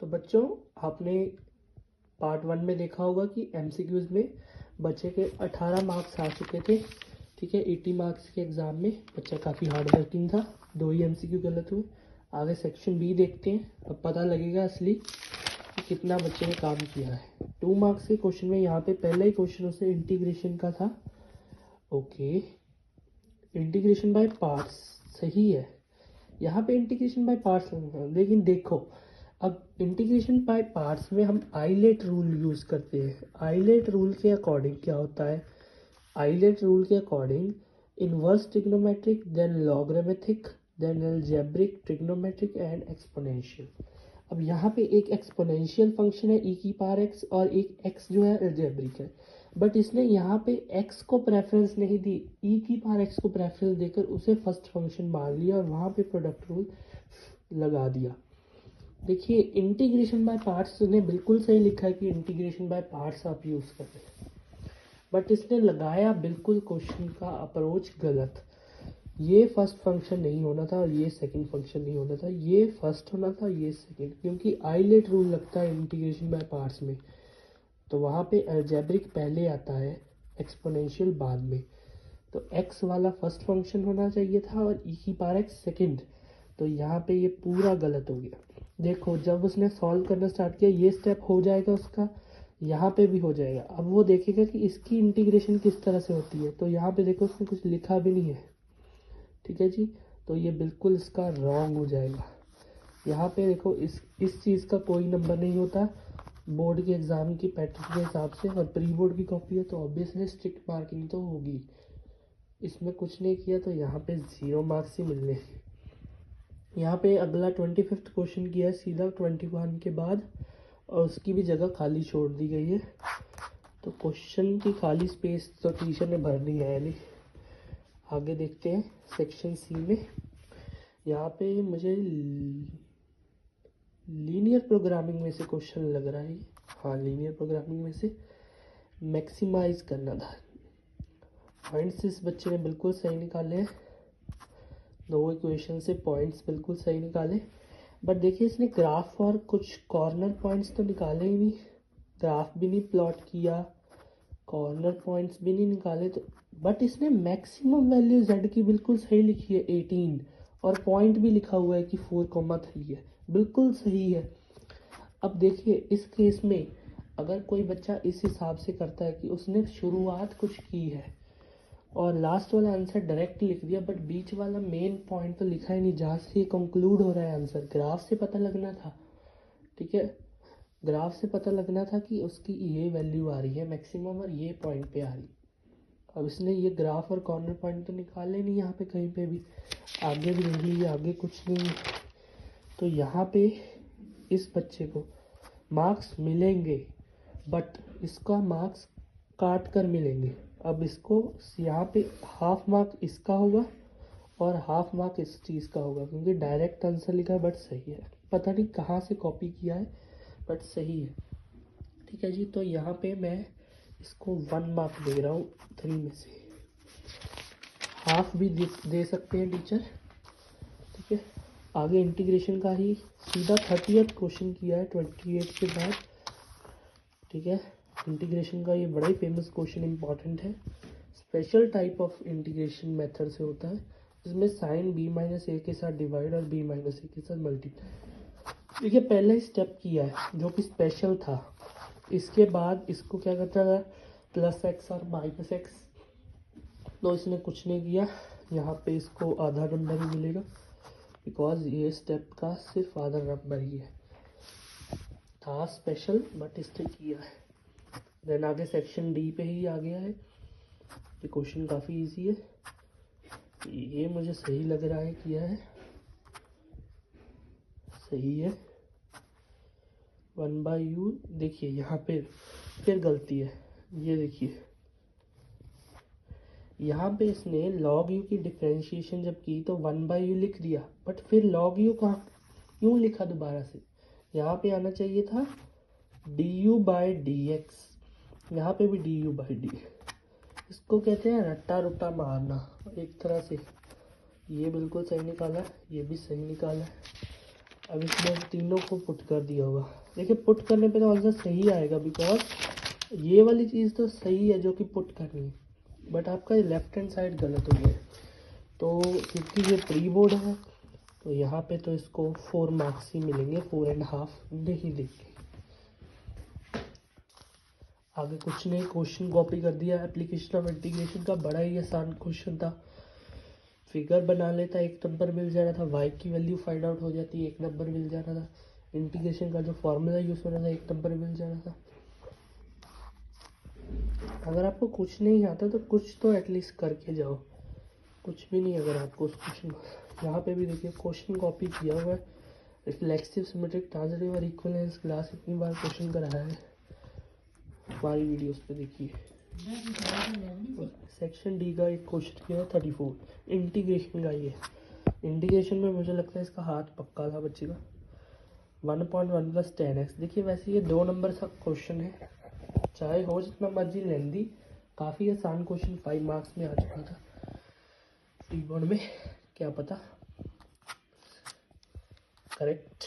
बच्चों, आपने पार्ट 1 में देखा होगा कि एमसीक्यूज में बच्चे के 18 मार्क्स आ चुके थे। ठीक है, 80 मार्क्स के एग्ज़ाम में बच्चा काफ़ी हार्ड वर्किंग था, 2 ही एमसीक्यू गलत हुए। आगे सेक्शन बी देखते हैं, अब पता लगेगा असली कि कितना बच्चे ने काम किया है। 2 मार्क्स के क्वेश्चन में यहाँ पे पहला ही क्वेश्चन उसने इंटीग्रेशन का था। ओके, इंटीग्रेशन बाय पार्ट्स सही है, यहाँ पे इंटीग्रेशन बाय पार्ट्स लगेगा। लेकिन देखो, अब इंटीग्रेशन बाय पार्ट्स में हम आइलेट रूल यूज़ करते हैं। आइलेट रूल के अकॉर्डिंग क्या होता है? आइलेट रूल के according inverse trigonometric, then logarithmic, then algebraic, trigonometric and exponential. अब यहाँ पे एक एक्सपोनेंशियल फंक्शन है e⁻x और एक x जो है अलजेब्रिक है, बट इसने यहाँ पे x को प्रेफरेंस नहीं दी, e⁻x को प्रेफरेंस देकर उसे फर्स्ट फंक्शन मान लिया और वहाँ पे प्रोडक्ट रूल लगा दिया। देखिए, इंटीग्रेशन बाय पार्ट्स ने बिल्कुल सही लिखा है कि इंटीग्रेशन बाय पार्ट्स आप यूज़ कर रहे हैं, बट इसने लगाया बिल्कुल क्वेश्चन का अप्रोच गलत। ये फर्स्ट फंक्शन नहीं होना था और ये सेकंड फंक्शन नहीं होना था, ये फर्स्ट होना था, ये सेकंड, क्योंकि आइलेट रूल लगता है इंटीग्रेशन बाय पार्ट्स में, तो वहाँ पे अलजेब्रिक पहले आता है, एक्सपोनेंशियल बाद में। तो x वाला फर्स्ट फंक्शन होना चाहिए था और e⁻x सेकंड, तो यहाँ पे ये पूरा गलत हो गया। देखो, जब उसने सॉल्व करना स्टार्ट किया, ये स्टेप हो जाएगा उसका, यहाँ पे भी हो जाएगा। अब वो देखेगा कि इसकी इंटीग्रेशन किस तरह से होती है, तो यहाँ पे देखो उसने कुछ लिखा भी नहीं है। ठीक है जी, तो ये बिल्कुल इसका रॉन्ग हो जाएगा। यहाँ पे देखो, इस चीज़ का कोई नंबर नहीं होता बोर्ड के एग्ज़ाम की पैटर्न के हिसाब से, और प्री बोर्ड की कॉपी है तो ऑब्वियसली स्ट्रिक्ट मार्किंग तो होगी। इसमें कुछ नहीं किया तो यहाँ पे 0 मार्क्स ही मिलने। यहाँ पे अगला 25th क्वेश्चन किया है सीधा 21 के बाद, और उसकी भी जगह खाली छोड़ दी गई है, तो क्वेश्चन की खाली स्पेस तो टीचर ने भरनी है नहीं। आगे देखते हैं सेक्शन सी में। यहाँ पे मुझे लीनियर प्रोग्रामिंग में से क्वेश्चन लग रहा है। हाँ, लीनियर प्रोग्रामिंग में से मैक्सिमाइज करना था। पॉइंट्स इस बच्चे ने बिल्कुल सही निकाले हैं, 2 इक्वेशन से पॉइंट्स बिल्कुल सही निकाले, बट देखिए इसने ग्राफ और कुछ कॉर्नर पॉइंट्स तो निकाले ही नहीं, ग्राफ भी नहीं प्लॉट किया, कॉर्नर पॉइंट्स भी नहीं निकाले, तो बट इसने मैक्सिमम वैल्यू z की बिल्कुल सही लिखी है 18, और पॉइंट भी लिखा हुआ है कि 4,3 है, बिल्कुल सही है। अब देखिए इस केस में अगर कोई बच्चा इस हिसाब से करता है कि उसने शुरुआत कुछ की है और लास्ट वाला आंसर डायरेक्ट लिख दिया, बट बीच वाला मेन पॉइंट तो लिखा ही नहीं जहाँ से ये कंक्लूड हो रहा है आंसर, ग्राफ से पता लगना था। ठीक है, ग्राफ से पता लगना था कि उसकी ये वैल्यू आ रही है मैक्सिमम और ये पॉइंट पे आ रही। अब इसने ये ग्राफ और कॉर्नर पॉइंट तो निकाले नहीं यहाँ पे कहीं पे भी। आगे भी देख लीजिए, आगे कुछ नहीं है, तो यहाँ पे इस बच्चे को मार्क्स मिलेंगे, बट इसका मार्क्स काट कर मिलेंगे। अब इसको यहाँ पे हाफ मार्क इसका होगा और हाफ मार्क इस चीज़ का होगा, क्योंकि डायरेक्ट आंसर लिखा है बट सही है, पता नहीं कहाँ से कॉपी किया है बट सही है। ठीक है जी, तो यहाँ पे मैं इसको 1 मार्क दे रहा हूँ 3 में से, हाफ भी दे सकते हैं टीचर। ठीक है, आगे इंटीग्रेशन का ही सीधा 30th क्वेश्चन किया है 28 के बाद। ठीक है, इंटीग्रेशन का ये बड़ा ही फेमस क्वेश्चन इंपॉर्टेंट है, special type of integration method से होता है, जिसमें साइन b-a के साथ डिवाइड और b-a के साथ मल्टीप्लाई। देखिए पहला ही स्टेप किया है जो कि स्पेशल था, इसके बाद इसको क्या करता है +x और -x, तो इसने कुछ नहीं किया, यहाँ पे इसको आधा नंबर ही मिलेगा, बिकॉज ये स्टेप का सिर्फ आधा नंबर ही है, था स्पेशल बट इसने किया है। देन आगे सेक्शन डी पे ही आ गया है, ये क्वेश्चन काफ़ी इजी है, ये मुझे सही लग रहा है किया है, सही है 1/u। देखिए यहाँ पे फिर गलती है, ये देखिए यहाँ पे इसने log u की डिफ्रेंशिएशन जब की तो 1/u लिख दिया, बट फिर log u कहाँ क्यों लिखा दोबारा से, यहाँ पे आना चाहिए था du/dx, यहाँ पे भी du/dx। इसको कहते हैं रट्टा रुट्टा मारना एक तरह से। ये बिल्कुल सही निकाला, ये भी सही निकाला। अब इसमें तीनों को पुट कर दिया होगा। देखिए पुट करने पे तो आंसर सही आएगा, बिकॉज ये वाली चीज़ तो सही है जो कि पुट करनी है, बट आपका लेफ्ट हैंड साइड गलत हो गया है। तो क्योंकि ये प्री बोर्ड है तो यहाँ पे तो इसको 4 मार्क्स ही मिलेंगे, 4.5 नहीं देंगे। आगे कुछ नहीं, क्वेश्चन कॉपी कर दिया। एप्लीकेशन ऑफ इंटीग्रेशन का बड़ा ही आसान क्वेश्चन था। फिगर बना लेता 1 नंबर मिल जा रहा था, वाई की वैल्यू फाइंड आउट हो जाती 1 नंबर मिल जा रहा था, इंटीग्रेशन का जो फॉर्मूला यूज़ हो रहा था 1 नंबर मिल जा रहा था। अगर आपको कुछ नहीं आता तो कुछ तो एटलीस्ट करके जाओ, कुछ भी नहीं अगर आपको उस क्वेश्चन। यहाँ पे भी देखिए क्वेश्चन कॉपी किया हुआ है। रिफ्लेक्सिव सिमेट्रिक ट्रांजिटिव और इक्विवेलेंस क्लास इतनी बार क्वेश्चन कराया है हमारी वीडियोस पे, देखिए। सेक्शन डी का एक क्वेश्चन किया है 34 इंटीग्रेशन का। ये इंटीग्रेशन में मुझे लगता है इसका हाथ पक्का था बच्चे का। 1.1 + 10x। देखिए वैसे ये 2 नंबर का क्वेश्चन है, चाहे हो जितना मर्जी लेंदी, काफ़ी आसान क्वेश्चन 5 मार्क्स में आ चुका था प्री बोर्ड में, क्या पता। करेक्ट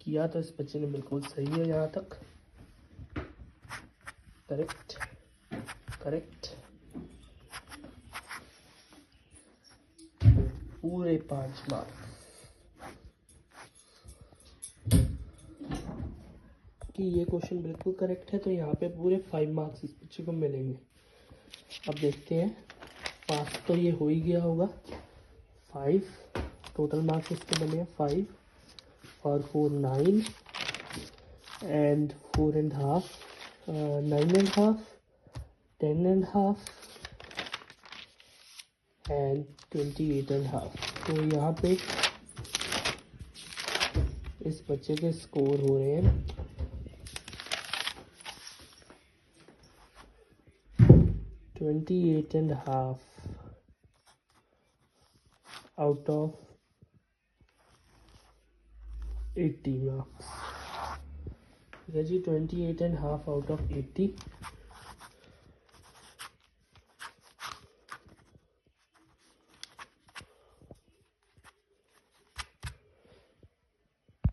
किया तो इस बच्चे ने बिल्कुल सही है यहाँ तक। करेक्ट करेक्ट, पूरे 5 मार्क्स। कि ये क्वेश्चन बिल्कुल करेक्ट है तो यहाँ पे पूरे 5 मार्क्स इस बच्चे को मिलेंगे। अब देखते हैं, पास तो ये हो ही गया होगा। 5 टोटल मार्क्स इसके बने हैं 5 और 4 9 एंड 4.5 9.5 10.5 एंड 28.5। तो यहाँ पे इस बच्चे के स्कोर हो रहे हैं 28.5 आउट ऑफ 80 मार्क्स। ठीक है जी, 28.5 आउट ऑफ 80